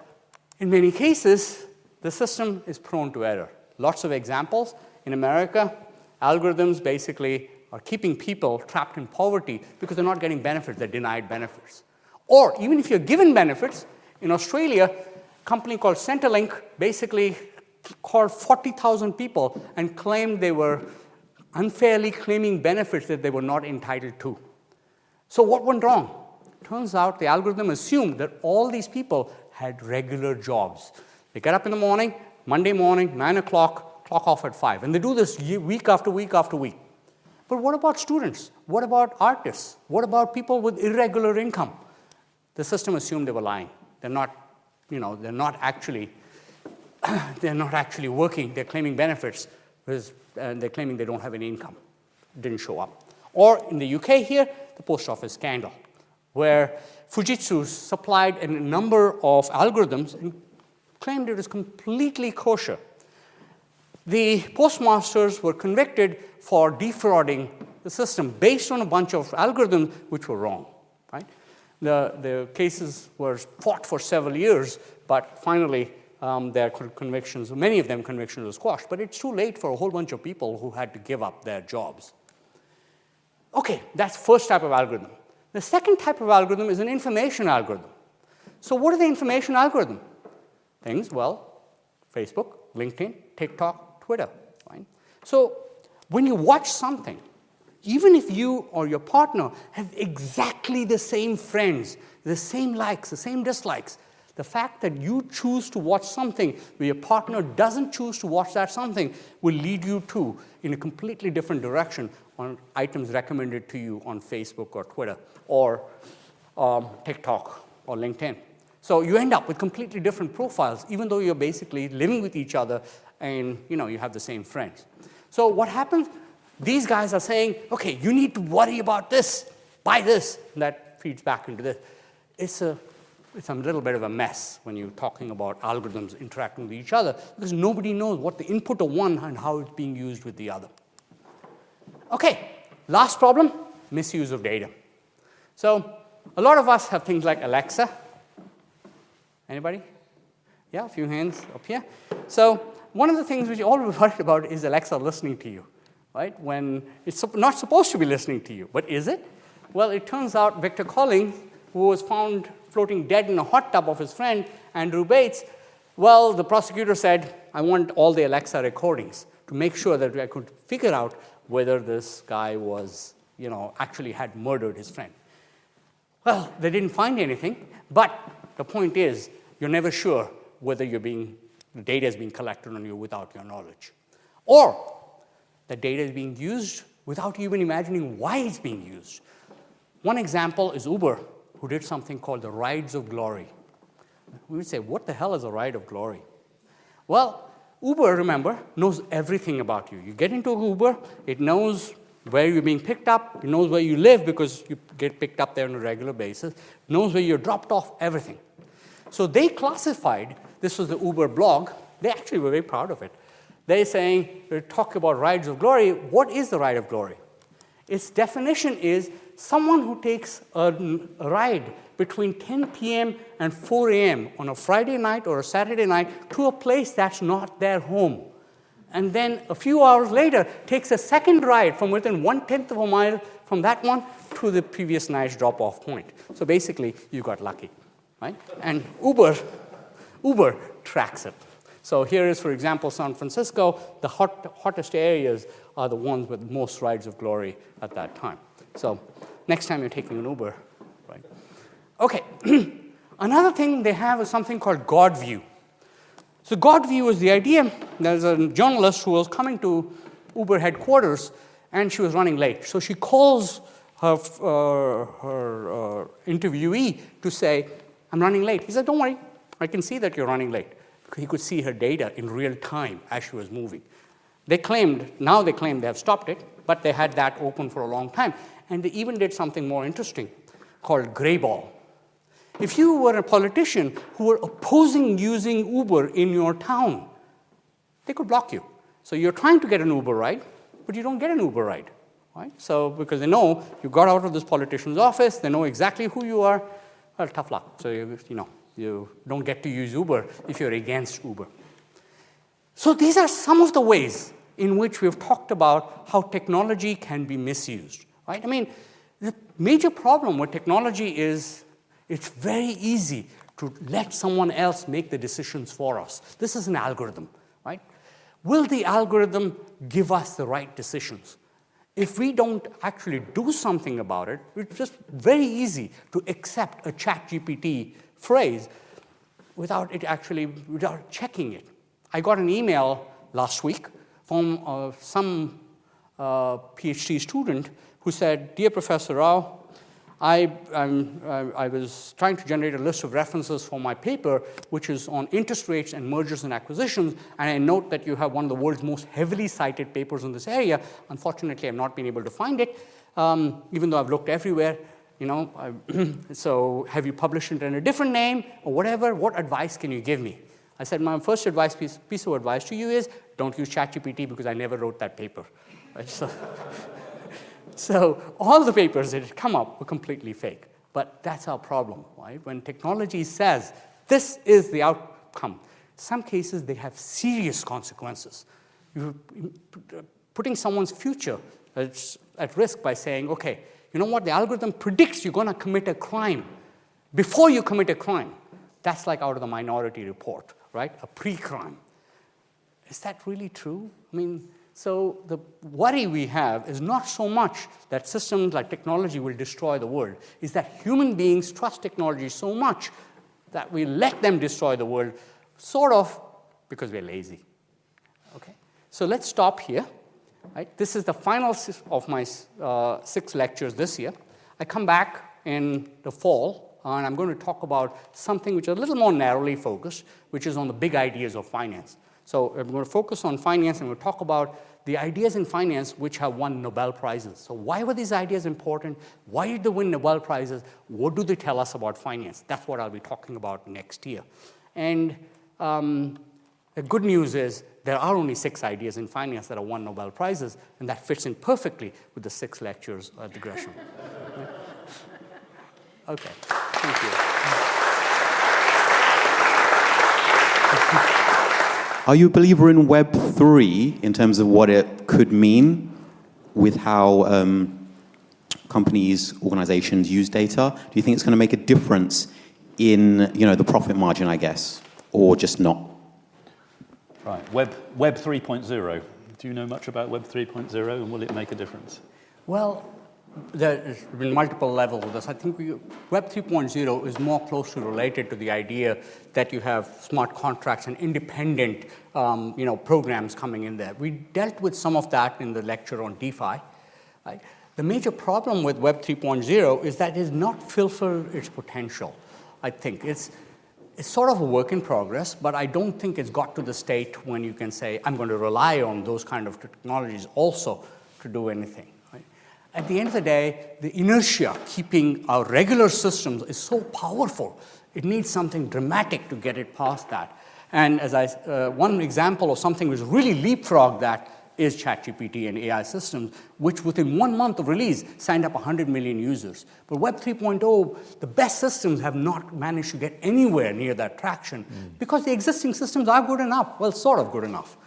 in many cases, the system is prone to error. Lots of examples. In America, algorithms basically are keeping people trapped in poverty because they're not getting benefits, they're denied benefits. Or even if you're given benefits, in Australia, a company called Centrelink basically called 40,000 people and claimed they were unfairly claiming benefits that they were not entitled to. So what went wrong? Turns out the algorithm assumed that all these people had regular jobs. They get up in the morning, Monday morning, 9 o'clock, clock off at 5. And they do this week after week after week. But what about students? What about artists? What about people with irregular income? The system assumed they were lying. They're not actually working. They're claiming benefits, and they're claiming they don't have any income. Didn't show up. Or in the UK here, the post office scandal, where Fujitsu supplied a number of algorithms and claimed it was completely kosher. The postmasters were convicted for defrauding the system based on a bunch of algorithms which were wrong. Right? The cases were fought for several years, but finally their convictions, many of them convictions were squashed. But it's too late for a whole bunch of people who had to give up their jobs. Okay, that's the first type of algorithm. The second type of algorithm is an information algorithm. So what are the information algorithms? Things, well, Facebook, LinkedIn, TikTok, Twitter. Right? So when you watch something, even if you or your partner have exactly the same friends, the same likes, the same dislikes, the fact that you choose to watch something where your partner doesn't choose to watch that something will lead you in a completely different direction on items recommended to you on Facebook or Twitter or TikTok or LinkedIn. So you end up with completely different profiles, even though you're basically living with each other and you have the same friends. So what happens? These guys are saying, okay, you need to worry about this, buy this. And that feeds back into this. It's a little bit of a mess when you're talking about algorithms interacting with each other because nobody knows what the input of one and how it's being used with the other. Okay, last problem, misuse of data. So a lot of us have things like Alexa. Anybody? Yeah, a few hands up here. So one of the things which you're always worried about is Alexa listening to you, right? When it's not supposed to be listening to you, but is it? Well, it turns out Victor Collins, who was found floating dead in a hot tub of his friend, Andrew Bates, well, the prosecutor said, I want all the Alexa recordings to make sure that I could figure out whether this guy was, actually had murdered his friend. Well, they didn't find anything, but the point is, you're never sure whether the data is being collected on you without your knowledge. Or the data is being used without you even imagining why it's being used. One example is Uber, who did something called the rides of glory. We would say, what the hell is a ride of glory? Well, Uber, remember, knows everything about you. You get into Uber, it knows where you're being picked up, it knows where you live because you get picked up there on a regular basis, it knows where you're dropped off, everything. So they classified, this was the Uber blog, they actually were very proud of it. They're saying, they talk about rides of glory. What is the ride of glory? Its definition is someone who takes a ride between 10 p.m. and 4 a.m. on a Friday night or a Saturday night to a place that's not their home. And then a few hours later, takes a second ride from within 1/10 of a mile from that one to the previous night's drop-off point. So basically, you got lucky, right? And Uber tracks it. So here is, for example, San Francisco. The hottest areas are the ones with most rides of glory at that time. So next time you're taking an Uber, right? Okay. Another thing they have is something called God view. So God view is the idea. There's a journalist who was coming to Uber headquarters, and she was running late. So she calls her interviewee to say, I'm running late. He said, don't worry, I can see that you're running late. He could see her data in real time as she was moving. Now they claim they have stopped it, but they had that open for a long time. And they even did something more interesting called gray ball. If you were a politician who were opposing using Uber in your town, they could block you. So you're trying to get an Uber ride, but you don't get an Uber ride, right? So because they know you got out of this politician's office, they know exactly who you are. Well, tough luck. So you don't get to use Uber if you're against Uber. So these are some of the ways in which we've talked about how technology can be misused, right? I mean, the major problem with technology is it's very easy to let someone else make the decisions for us. This is an algorithm, right? Will the algorithm give us the right decisions? If we don't actually do something about it, it's just very easy to accept a ChatGPT phrase without checking it. I got an email last week from some PhD student who said, Dear Professor Rao, I was trying to generate a list of references for my paper, which is on interest rates and mergers and acquisitions, and I note that you have one of the world's most heavily cited papers in this area. Unfortunately, I've not been able to find it, even though I've looked everywhere. So have you published it in a different name or whatever? What advice can you give me? I said, my first piece of advice to you is don't use ChatGPT because I never wrote that paper. Right? So all the papers that had come up were completely fake. But that's our problem, right? When technology says this is the outcome, some cases they have serious consequences. You're putting someone's future at risk by saying, okay, you know what, the algorithm predicts you're going to commit a crime before you commit a crime. That's like out of the Minority Report, right? A pre-crime. Is that really true? I mean, so the worry we have is not so much that systems like technology will destroy the world, is that human beings trust technology so much that we let them destroy the world, sort of because we're lazy. Okay? So let's stop here. Right? This is the final of my 6 lectures this year. I come back in the fall, and I'm going to talk about something which is a little more narrowly focused, which is on the big ideas of finance. So I'm going to focus on finance, and we'll talk about the ideas in finance which have won Nobel Prizes. So why were these ideas important? Why did they win Nobel Prizes? What do they tell us about finance? That's what I'll be talking about next year. And the good news is there are only 6 ideas in finance that have won Nobel Prizes, and that fits in perfectly with the 6 lectures at the Gresham. Okay, thank you. Are you a believer in Web3 in terms of what it could mean with how companies, organizations use data? Do you think it's going to make a difference in the profit margin, I guess, or just not? Right, Web 3.0. Do you know much about Web 3.0, and will it make a difference? Well, there's been multiple levels of this. I think Web 3.0 is more closely related to the idea that you have smart contracts and independent programs coming in there. We dealt with some of that in the lecture on DeFi. Right? The major problem with Web 3.0 is that it has not fulfilled its potential, I think. It's sort of a work in progress, but I don't think it's got to the state when you can say, I'm going to rely on those kind of technologies also to do anything. At the end of the day, the inertia keeping our regular systems is so powerful. It needs something dramatic to get it past that. And as one example of something which really leapfrogged that is ChatGPT and AI systems, which within 1 month of release signed up 100 million users. But Web 3.0, the best systems have not managed to get anywhere near that traction because the existing systems are good enough, well, sort of good enough,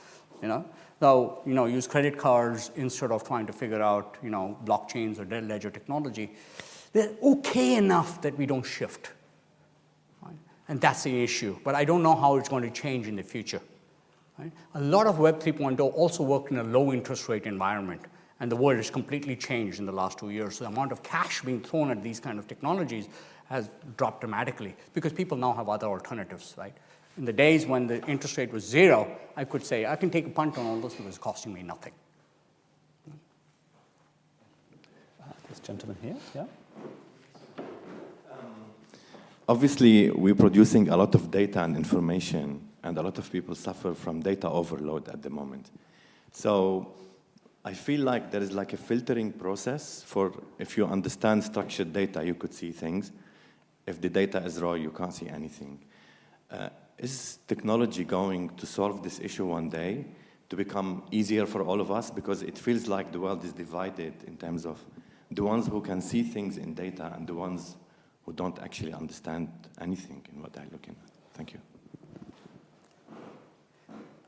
So, use credit cards instead of trying to figure out, blockchains or dead ledger technology. They're okay enough that we don't shift. Right? And that's the issue. But I don't know how it's going to change in the future. Right? A lot of Web 3.0 also worked in a low interest rate environment. And the world has completely changed in the last 2 years. So the amount of cash being thrown at these kind of technologies has dropped dramatically because people now have other alternatives, right? In the days when the interest rate was 0, I could say, I can take a punt on all this because it's costing me nothing. This gentleman here, yeah. Obviously, we're producing a lot of data and information, and a lot of people suffer from data overload at the moment. So I feel like there is like a filtering process for, if you understand structured data, you could see things. If the data is raw, you can't see anything. Is technology going to solve this issue one day to become easier for all of us? Because it feels like the world is divided in terms of the ones who can see things in data and the ones who don't actually understand anything in what they're looking at. Thank you.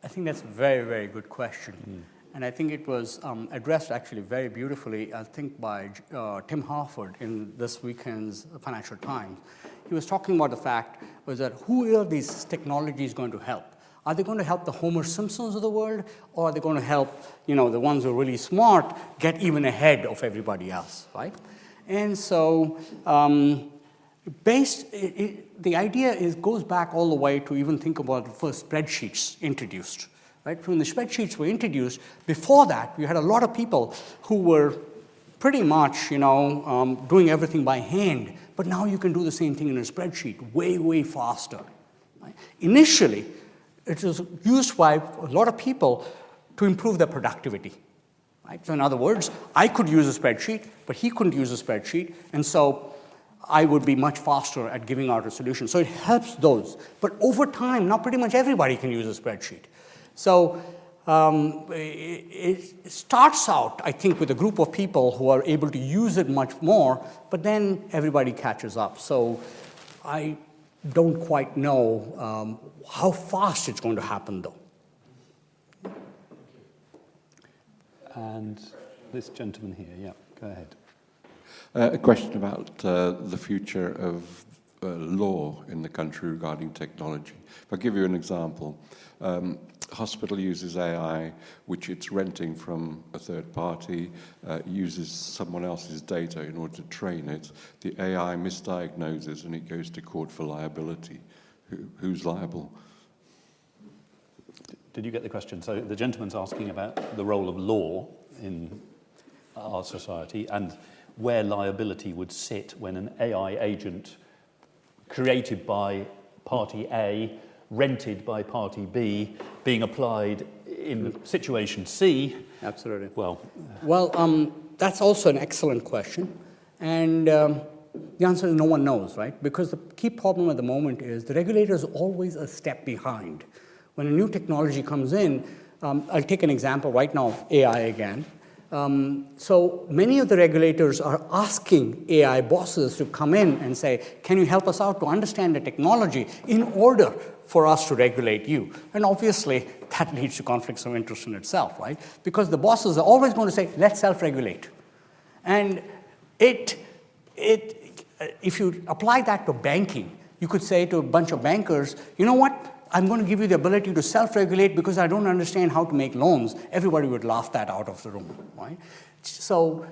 I think that's a very, very good question. And I think it was addressed actually very beautifully, I think, by Tim Harford in this weekend's Financial Times. He was talking about the fact was that who are these technologies going to help? Are they going to help the Homer Simpsons of the world, or are they going to help, the ones who are really smart get even ahead of everybody else, right? And so the idea goes back all the way to even think about the first spreadsheets introduced. Right? When the spreadsheets were introduced, before that, we had a lot of people who were pretty much, doing everything by hand. But now you can do the same thing in a spreadsheet way, way faster. Right? Initially, it was used by a lot of people to improve their productivity. Right? So in other words, I could use a spreadsheet, but he couldn't use a spreadsheet. And so I would be much faster at giving out a solution. So it helps those. But over time, now pretty much everybody can use a spreadsheet. So it starts out, I think, with a group of people who are able to use it much more, but then everybody catches up. So I don't quite know how fast it's going to happen, though. And this gentleman here, yeah, go ahead. A question about the future of law in the country regarding technology. If I give you an example, hospital uses AI, which it's renting from a third party, uses someone else's data in order to train it. The AI misdiagnoses and it goes to court for liability. Who's liable? Did you get the question? So the gentleman's asking about the role of law in our society and where liability would sit when an AI agent created by party A, rented by party B, being applied in situation C. Absolutely. Well, that's also an excellent question. And the answer is no one knows, right? Because the key problem at the moment is the regulator is always a step behind. When a new technology comes in, I'll take an example right now, AI again. So many of the regulators are asking AI bosses to come in and say, can you help us out to understand the technology in order for us to regulate you? And obviously, that leads to conflicts of interest in itself, right? Because the bosses are always going to say, let's self-regulate. And if you apply that to banking, you could say to a bunch of bankers, you know what? I'm going to give you the ability to self-regulate because I don't understand how to make loans. Everybody would laugh that out of the room, right? So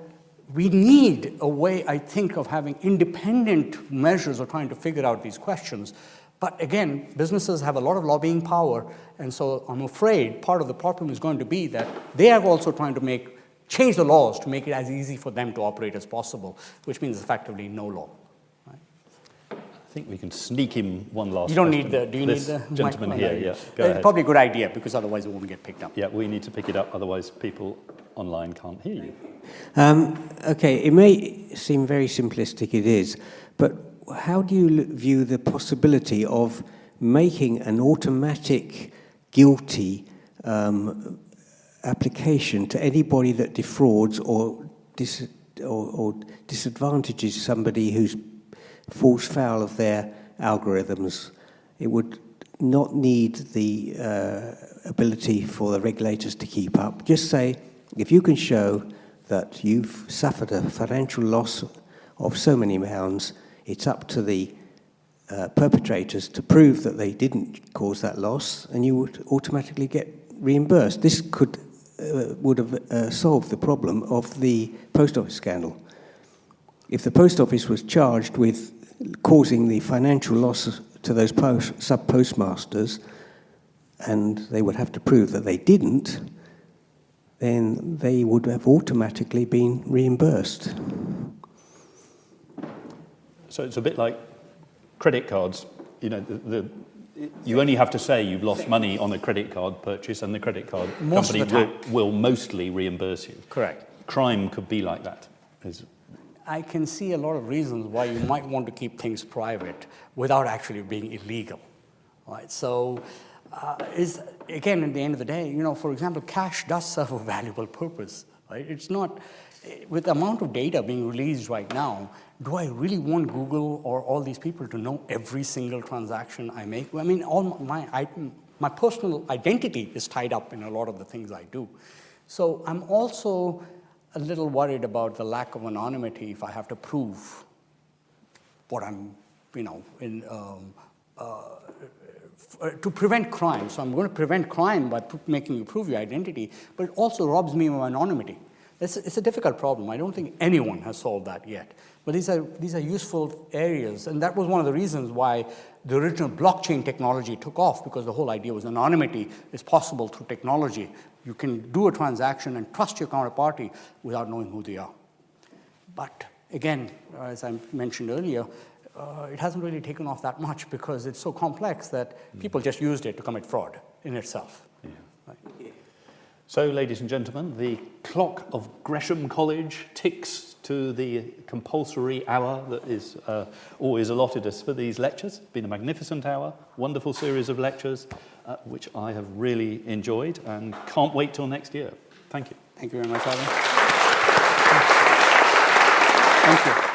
we need a way, I think, of having independent measures of trying to figure out these questions. But again, businesses have a lot of lobbying power, and so I'm afraid part of the problem is going to be that they are also trying to change the laws to make it as easy for them to operate as possible, which means effectively no law. I think we can sneak him one last You don't question. need do you this need the gentleman microphone? here, yeah, go ahead. Probably a good idea, because otherwise it won't get picked up. Yeah, we need to pick it up, otherwise people online can't hear you. Okay, it may seem very simplistic, it is, but how do you view the possibility of making an automatic guilty application to anybody that defrauds or disadvantages somebody who's falls foul of their algorithms? It would not need the ability for the regulators to keep up. Just say, if you can show that you've suffered a financial loss of so many pounds, it's up to the perpetrators to prove that they didn't cause that loss, and you would automatically get reimbursed. This would have solved the problem of the post office scandal. If the post office was charged with causing the financial loss to those sub-postmasters, and they would have to prove that they didn't, then they would have automatically been reimbursed. So it's a bit like credit cards. You know, you only have to say you've lost money on a credit card purchase, and the credit card company will mostly reimburse you. Correct. Crime could be like that. I can see a lot of reasons why you might want to keep things private without actually being illegal. Right? So, again, at the end of the day, you know, for example, cash does serve a valuable purpose. Right? It's not, with the amount of data being released right now, do I really want Google or all these people to know every single transaction I make? I mean, all my personal identity is tied up in a lot of the things I do. So I'm also a little worried about the lack of anonymity if I have to prove what I'm, you know, to prevent crime. So I'm going to prevent crime by making you prove your identity, but it also robs me of anonymity. It's a difficult problem. I don't think anyone has solved that yet. But these are useful areas, and that was one of the reasons why the original blockchain technology took off, because the whole idea was anonymity is possible through technology. You can do a transaction and trust your counterparty without knowing who they are. But again, as I mentioned earlier, it hasn't really taken off that much because it's so complex that people just used it to commit fraud in itself. Yeah. Right. So, ladies and gentlemen, the clock of Gresham College ticks to the compulsory hour that is always allotted us for these lectures. It's been a magnificent hour, wonderful series of lectures, which I have really enjoyed and can't wait till next year. Thank you. Thank you very much, Alan. Thank you.